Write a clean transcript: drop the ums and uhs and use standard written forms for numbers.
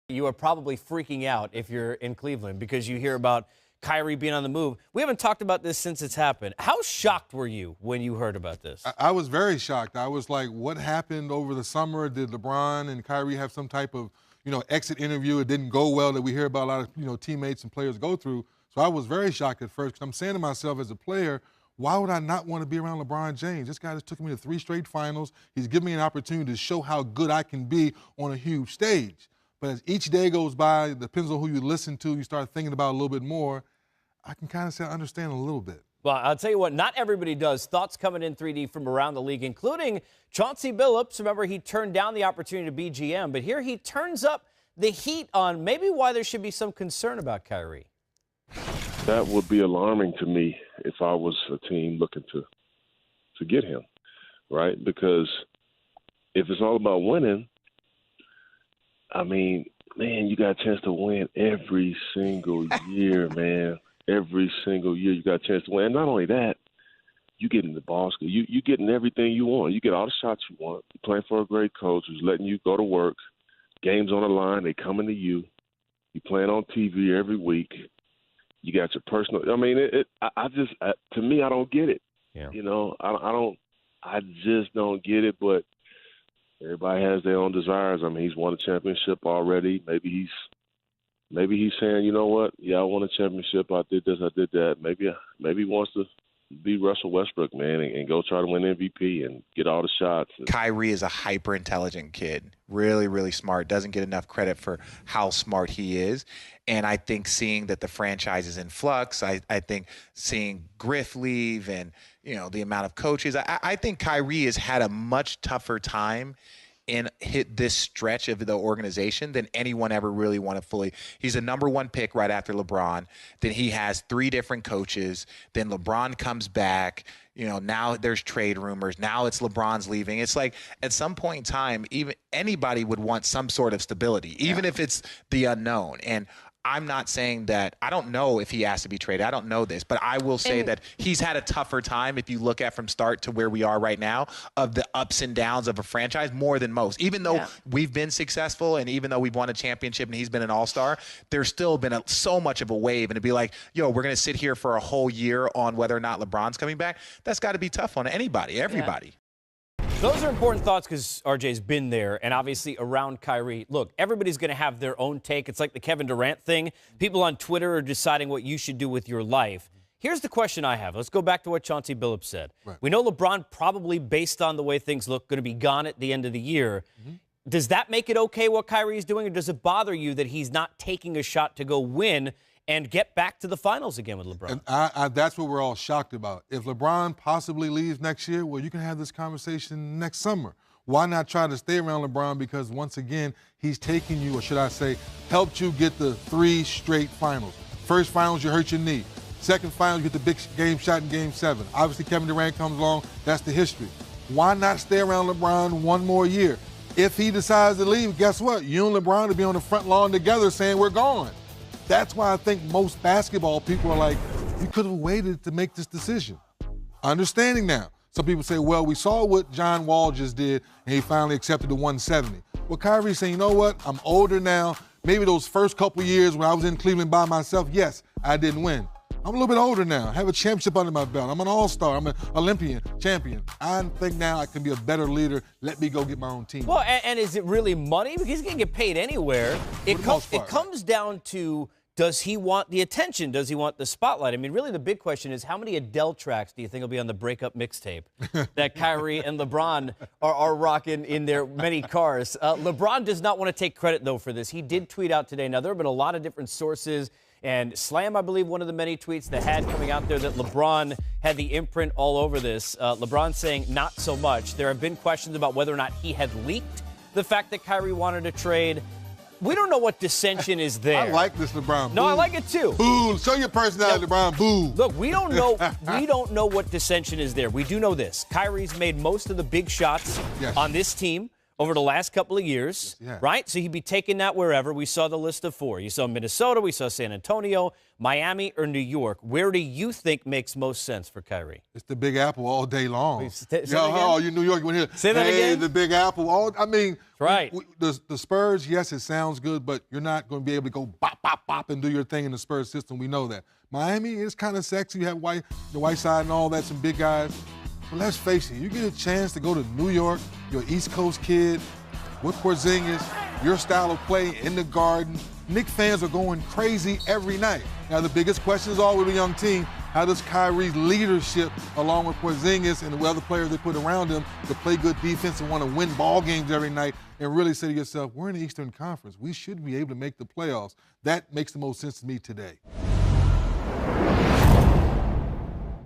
You are probably freaking out if you're in Cleveland because you hear about Kyrie being on the move. We haven't talked about this since it's happened. How shocked were you when you heard about this? I was very shocked. I was like, what happened over the summer? Did LeBron and Kyrie have some type of, exit interview? It didn't go well that we hear about a lot of, teammates and players go through. So I was very shocked at first because I'm saying to myself as a player, why would I not want to be around LeBron James? This guy just took me to 3 straight finals. He's given me an opportunity to show how good I can be on a huge stage. But as each day goes by, it depends on who you listen to, you start thinking about it a little bit more. I can kind of say I understand a little bit. Well, I'll tell you what, not everybody does. Thoughts coming in 3D from around the league, including Chauncey Billups. Remember, he turned down the opportunity to be GM, but here he turns up the heat on maybe why there should be some concern about Kyrie. That would be alarming to me if I was a team looking to get him, right? Because if it's all about winning, I mean, man, you got a chance to win every single year, man. Every single year you got a chance to win. And not only that, you getting the ball skill. You getting everything you want. You get all the shots you want. You're playing for a great coach who's letting you go to work. Games on the line, they coming to you. You playing on TV every week. You got your personal. I mean, to me, I don't get it. Yeah. I just don't get it. But everybody has their own desires. I mean, he's won a championship already. Maybe he's saying, you know what? Yeah, I won a championship. I did this. I did that. Maybe he wants to be Russell Westbrook, man, and go try to win MVP and get all the shots. Kyrie is a hyper-intelligent kid, really, really smart, doesn't get enough credit for how smart he is. And I think seeing that the franchise is in flux, I think seeing Griff leave and, the amount of coaches, I think Kyrie has had a much tougher time in hit this stretch of the organization than anyone ever really want to fully. He's a number 1 pick right after LeBron. Then he has 3 different coaches. Then LeBron comes back. Now there's trade rumors. Now it's LeBron's leaving. It's like at some point in time, even anybody would want some sort of stability, even if it's the unknown. And I'm not saying that. I don't know if he has to be traded. I don't know this, but I will say that he's had a tougher time if you look at from start to where we are right now of the ups and downs of a franchise more than most. Even though we've been successful and even though we've won a championship and he's been an all-star, there's still been so much of a wave. And to be like, we're going to sit here for a whole year on whether or not LeBron's coming back, that's got to be tough on anybody, everybody. Yeah. Those are important thoughts because RJ's been there and obviously around Kyrie. Look, everybody's going to have their own take. It's like the Kevin Durant thing. People on Twitter are deciding what you should do with your life. Here's the question I have. Let's go back to what Chauncey Billups said. Right. We know LeBron probably, based on the way things look, going to be gone at the end of the year. Mm-hmm. Does that make it okay what Kyrie's doing, or does it bother you that he's not taking a shot to go win and get back to the finals again with LeBron? And that's what we're all shocked about. If LeBron possibly leaves next year, well, you can have this conversation next summer. Why not try to stay around LeBron? Because once again, he's taking you, or should I say, helped you get the 3 straight finals. First finals, you hurt your knee. Second finals, you get the big game shot in Game 7. Obviously, Kevin Durant comes along. That's the history. Why not stay around LeBron one more year? If he decides to leave, guess what? You and LeBron will be on the front lawn together saying we're gone. That's why I think most basketball people are like, you could have waited to make this decision. Understanding now. Some people say, well, we saw what John Wall just did, and he finally accepted the 170. Well, Kyrie's saying, you know what? I'm older now. Maybe those first couple years when I was in Cleveland by myself, yes, I didn't win. I'm a little bit older now. I have a championship under my belt. I'm an all-star. I'm an Olympian champion. I think now I can be a better leader. Let me go get my own team. Well, and is it really money? Because he's going to get paid anywhere. It comes down to, does he want the attention? Does he want the spotlight? I mean, really the big question is, how many Adele tracks do you think will be on the breakup mixtape that Kyrie and LeBron are rocking in their many cars? LeBron does not want to take credit, though, for this. He did tweet out today. Now, there have been a lot of different sources. And Slam, I believe, one of the many tweets that had coming out there that LeBron had the imprint all over this. LeBron saying not so much. There have been questions about whether or not he had leaked the fact that Kyrie wanted to trade. We don't know what dissension is there. I like this LeBron. No, boo. I like it too. Boo. Show your personality, LeBron. Boo. Look, we don't know. We don't know what dissension is there. We do know this. Kyrie's made most of the big shots on this team. over the last couple of years, Yes, right? So he'd be taking that wherever. We saw the list of 4. You saw Minnesota, we saw San Antonio, Miami, or New York. Where do you think makes most sense for Kyrie? It's the Big Apple all day long. Wait, say that Oh, again? you New York, you want to hear, Say that hey, again? the Big Apple. I mean, right. The Spurs, yes, it sounds good, but you're not going to be able to go bop, bop, bop and do your thing in the Spurs system. We know that. Miami is kind of sexy. You have the white side and all that, some big guys. But let's face it, you get a chance to go to New York, you're an East Coast kid, with Porzingis, your style of play in the Garden. Knicks fans are going crazy every night. Now, the biggest question is always with a young team, how does Kyrie's leadership, along with Porzingis and the other players they put around him, to play good defense and want to win ball games every night and really say to yourself, we're in the Eastern Conference. We should be able to make the playoffs. That makes the most sense to me today.